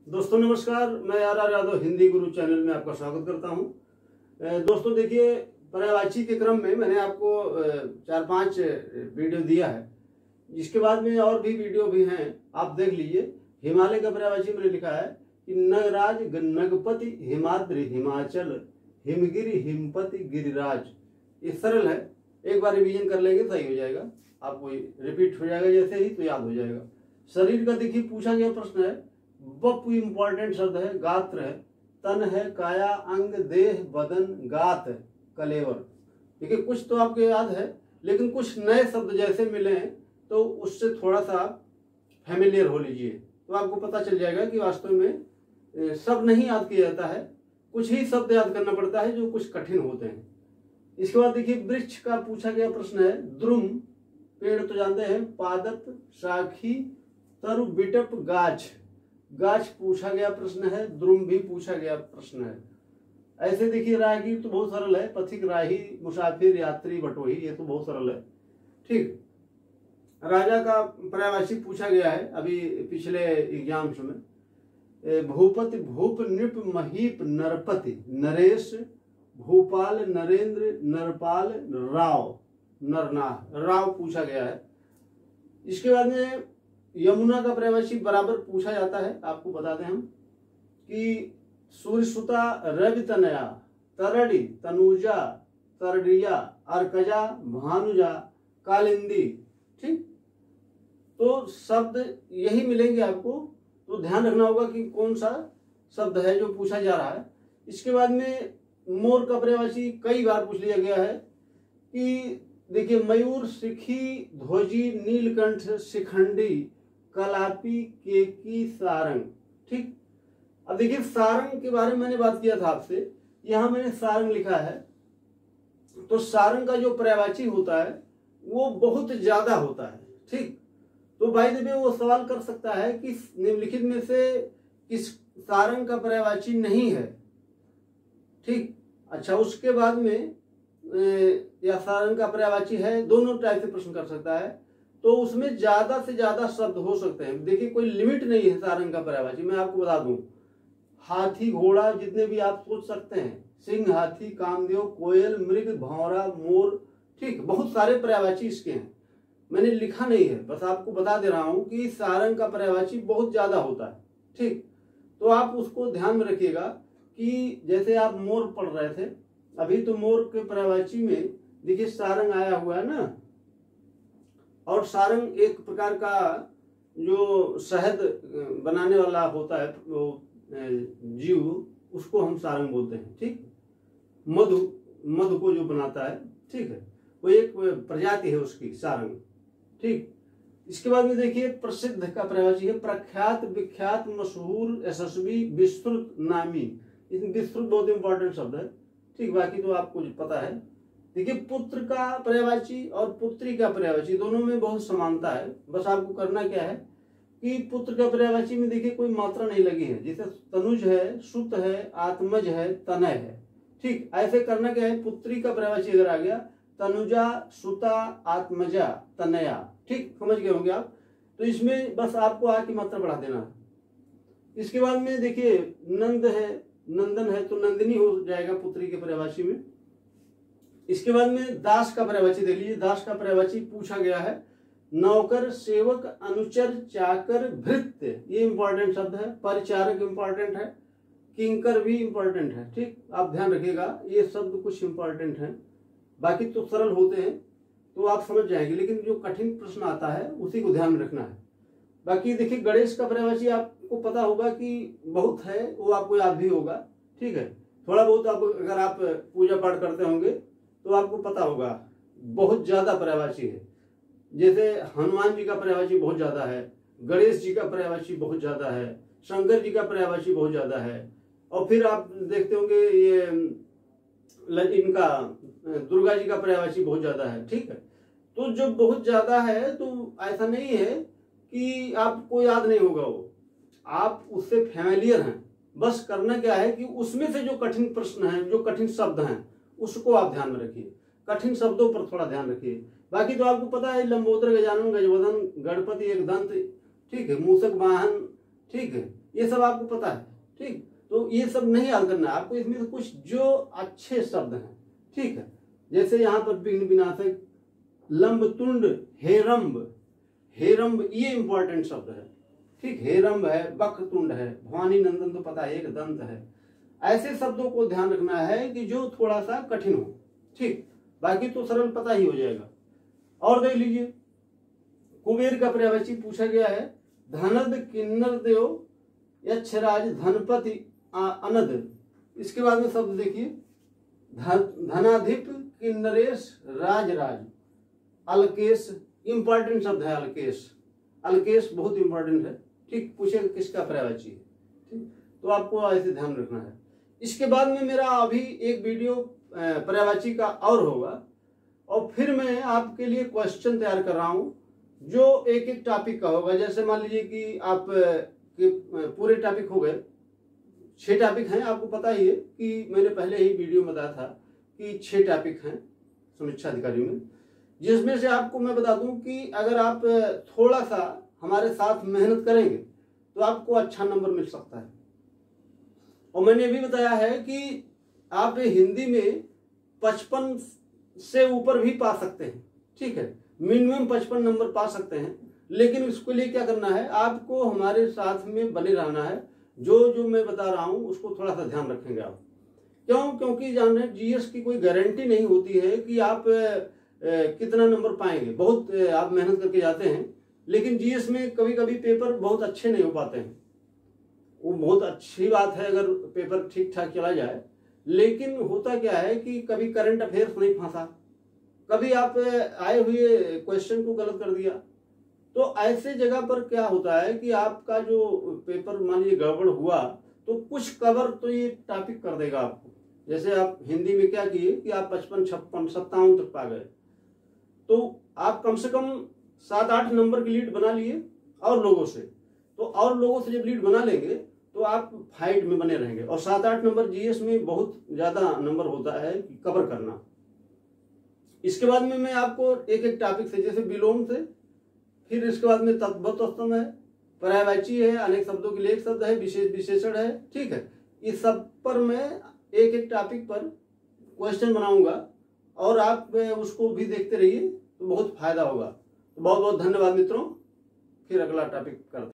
दोस्तों नमस्कार, मैं are Yadav Hindi Guru channel में आपका स्वागत करता हूं। दोस्तों देखिए, पर्यायवाची के क्रम में मैंने आपको 4-5 वीडियो दिया है, जिसके बाद में और भी वीडियो भी हैं, आप देख लीजिए। हिमालय का पर्यायवाची मैंने लिखा है कि नगराज नगपति हिमाद्रि हिमाचल हिमगिरि हिमपति गिरिराज। ये सरल है, एक बार रिवीजन कर लेंगे सही हो जाएगा, आपको रिपीट हो जाएगा जैसे ही तो याद हो जाएगा। शरीर का देखिए पूछा गया प्रश्न है, वपु इंपॉर्टेंट शब्द है, गात्र है, तन है, काया, अंग, देह, बदन, गात, कलेवर। देखिए कुछ तो आपको याद है, लेकिन कुछ नए शब्द जैसे मिले हैं तो उससे थोड़ा सा फैमिलियर हो लीजिए, तो आपको पता चल जाएगा कि वास्तव में सब नहीं याद किया जाता है, कुछ ही शब्द याद करना पड़ता है जो कुछ कठिन होते हैं। इसके बाद देखिए वृक्ष का पूछा गया प्रश्न है, द्रुम पेड़ तो जानते हैं, पादप, शाखी, तरु, बिटप, गाछ। गाछ पूछा गया प्रश्न है, द्रुम भी पूछा गया प्रश्न है। ऐसे देखिए राहगीर तो बहुत सरल है, पथिक, राही, मुसाफिर, यात्री, बटोही, ये तो बहुत सरल है। ठीक, राजा का पर्यायवाची पूछा गया है अभी पिछले एग्जाम्स में। भूपति, भूप, नृप, महीप, नरपति, नरेश, भूपाल, नरेंद्र, नरपाल, राव, नरनाह, राव पूछा गया है। इसके बाद में यमुना का पर्यायवाची बराबर पूछा जाता है, आपको बता दें हम कि सूर्यसुता, रवि तनया, तरड़ी, तनुजा, तरडिया, अर्कजा, भानुजा, कालिंदी। ठीक, तो शब्द यही मिलेंगे आपको, तो ध्यान रखना होगा कि कौन सा शब्द है जो पूछा जा रहा है। इसके बाद में मोर का पर्यायवाची कई बार पूछ लिया गया है कि देखिए मयूर, सिखी, ध्वजी, नीलकंठ, शिखंडी, कलापी, केकी, सारंग। ठीक, अब देखिए सारंग के बारे में मैंने बात किया था आपसे, यहां मैंने सारंग लिखा है, तो सारंग का जो पर्यायवाची होता है वो बहुत ज्यादा होता है। ठीक, तो भाई देवे वो सवाल कर सकता है कि निम्नलिखित में से किस सारंग का पर्यायवाची नहीं है। ठीक, अच्छा, उसके बाद में या सारंग का पर्यायवाची है, दोनों टाइप से प्रश्न कर सकता है, तो उसमें ज्यादा से ज्यादा शब्द हो सकते हैं। देखिए कोई लिमिट नहीं है सारंग का पर्यायवाची, मैं आपको बता दूं, हाथी, घोड़ा, जितने भी आप सोच सकते हैं, सिंह, हाथी, कामदेव, कोयल, मृग, भौरा, मोर। ठीक, बहुत सारे पर्यायवाची इसके हैं, मैंने लिखा नहीं है, बस आपको बता दे रहा हूं कि सारंग का पर्यायवाची बहुत ज्यादा होता है। ठीक, तो आप उसको ध्यान में रखिएगा कि जैसे आप मोर पढ़ रहे थे अभी, तो मोर के पर्यायवाची में देखिए सारंग आया हुआ है ना, और सारंग एक प्रकार का जो शहद बनाने वाला होता है वो जीव, उसको हम सारंग बोलते हैं। ठीक, मधु, मधु को जो बनाता है, ठीक है, वो एक प्रजाति है उसकी, सारंग। ठीक, इसके बाद में देखिए प्रसिद्ध का पर्यायवाची है, प्रख्यात, विख्यात, मशहूर, यशस्वी, विस्तृत, नामी। इसमें विस्तृत बहुत इंपॉर्टेंट शब्द है। ठीक, बाकी तो आपको पता है। देखिए पुत्र का पर्यायवाची और पुत्री का पर्यायवाची दोनों में बहुत समानता है, बस आपको करना क्या है कि पुत्र का पर्यायवाची में देखिए कोई मात्रा नहीं लगी है, जैसे तनुज है, सुत है, आत्मज है, तनय है। ठीक, ऐसे करना क्या है, पुत्री का पर्यायवाची अगर आ गया, तनुजा, सुता, आत्मजा, तनया। ठीक, समझ गए होंगे आप, तो इसमें बस आपको आ की मात्रा बढ़ा देना है। इसके बाद में देखिए नंद है, नंदन है, तो नंदिनी हो जाएगा पुत्री के पर्यायवाची में। इसके बाद में दास का पर्यायवाची देख लीजिए, दास का पर्यायवाची पूछा गया है, नौकर, सेवक, अनुचर, चाकर, भृत्य, ये इंपॉर्टेंट शब्द है। परिचारक इंपॉर्टेंट है, किंकर भी इंपॉर्टेंट है। ठीक, आप ध्यान रखिएगा, ये शब्द कुछ इंपॉर्टेंट है, बाकी तो सरल होते हैं तो आप समझ जाएंगे, लेकिन जो कठिन प्रश्न आता है उसी को ध्यान में रखना है। बाकी देखिए गणेश का पर्यायवाची आपको पता होगा कि बहुत है, वो आपको याद भी होगा। ठीक है, थोड़ा बहुत आप अगर आप पूजा पाठ करते होंगे तो आपको पता होगा, बहुत ज्यादा पर्यायवाची है। जैसे हनुमान जी का पर्यायवाची बहुत ज्यादा है, गणेश जी का पर्यायवाची बहुत ज्यादा है, शंकर जी का पर्यायवाची बहुत ज्यादा है, और फिर आप देखते होंगे ये इनका दुर्गा जी का पर्यायवाची बहुत ज्यादा है। ठीक है, तो जो बहुत ज्यादा है तो ऐसा नहीं है कि आपको याद नहीं होगा, वो आप उससे फैमिलियर हैं। बस करना क्या है कि उसमें से जो कठिन प्रश्न है, जो कठिन शब्द हैं, उसको आप ध्यान में रखिए, कठिन शब्दों पर थोड़ा ध्यान रखिए। बाकी तो आपको पता है, लंबोदर, गजानन, गजवदन, गणपति, एक दंत, ठीक है, मूषक वाहन, ठीक है, ये सब आपको पता है, ठीक। तो ये सब नहीं याद करना है आपको, इसमें से कुछ जो अच्छे शब्द हैं, ठीक है। जैसे यहाँ पर विघ्न विनाशक, लंबतुंड, हेरंब, हेरंब ये इंपॉर्टेंट शब्द है, ठीक। हेरंब है, वक्रतुंड है, भवानी नंदन तो पता है, एक दंत है। ऐसे शब्दों को ध्यान रखना है कि जो थोड़ा सा कठिन हो, ठीक। बाकी तो सरल पता ही हो जाएगा। और देख लीजिए, कुबेर का पर्यायवाची पूछा गया है, धनद किन्नर देव यक्षराज धनपति अनद। इसके बाद में शब्द देखिए, धनाधिप किन्नरेश राजराज, अलकेश, इंपॉर्टेंट शब्द है अलकेश, अलकेश बहुत इंपॉर्टेंट है, ठीक। पूछेगा किसका पर्यायवाची है, ठीक। तो आपको ऐसे ध्यान रखना है। इसके बाद में मेरा अभी एक वीडियो पर्यायवाची का और होगा, और फिर मैं आपके लिए क्वेश्चन तैयार कर रहा हूं जो एक एक टॉपिक का होगा। जैसे मान लीजिए कि आप के पूरे टॉपिक हो गए, 6 टॉपिक हैं, आपको पता ही है कि मैंने पहले ही वीडियो में बताया था कि 6 टॉपिक हैं समीक्षा अधिकारी में, जिसमें से आपको मैं बता दूं कि अगर आप थोड़ा सा हमारे साथ मेहनत करेंगे तो आपको अच्छा नंबर मिल सकता है। और मैंने ये भी बताया है कि आप हिंदी में 55 से ऊपर भी पा सकते हैं, ठीक है। मिनिमम 55 नंबर पा सकते हैं, लेकिन उसके लिए क्या करना है, आपको हमारे साथ में बने रहना है। जो जो मैं बता रहा हूं उसको थोड़ा सा ध्यान रखेंगे आप। क्यों? क्योंकि जान रहे जीएस की कोई गारंटी नहीं होती है कि आप कितना नंबर पाएंगे। बहुत आप मेहनत करके जाते हैं, लेकिन जीएस में कभी कभी पेपर बहुत अच्छे नहीं हो पाते हैं। वो बहुत अच्छी बात है अगर पेपर ठीक ठाक चला जाए, लेकिन होता क्या है कि कभी करंट अफेयर्स नहीं फंसा, कभी आप आए हुए क्वेश्चन को गलत कर दिया। तो ऐसे जगह पर क्या होता है कि आपका जो पेपर मान लीजिए गड़बड़ हुआ तो कुछ कवर तो ये टॉपिक कर देगा आपको। जैसे आप हिंदी में क्या किए कि आप 55, 56, 57 तक पा गए, तो आप कम से कम 7-8 नंबर की लीड बना लिए और लोगों से। तो और लोगों से जब लीड बना लेंगे तो आप फाइट में बने रहेंगे। और 7-8 नंबर जीएस में बहुत ज्यादा नंबर होता है कवर करना। इसके बाद में मैं आपको एक एक टॉपिक से, जैसे विलोम से, फिर इसके बाद में तत्वतम है, पर्यायवाची है, अनेक शब्दों के लिए एक शब्द है, विशेष विशेषण है, ठीक है। इस सब पर मैं एक एक टॉपिक पर क्वेश्चन बनाऊंगा और आप उसको भी देखते रहिए तो बहुत फायदा होगा। तो बहुत बहुत धन्यवाद मित्रों। फिर अगला टॉपिक करते हैं।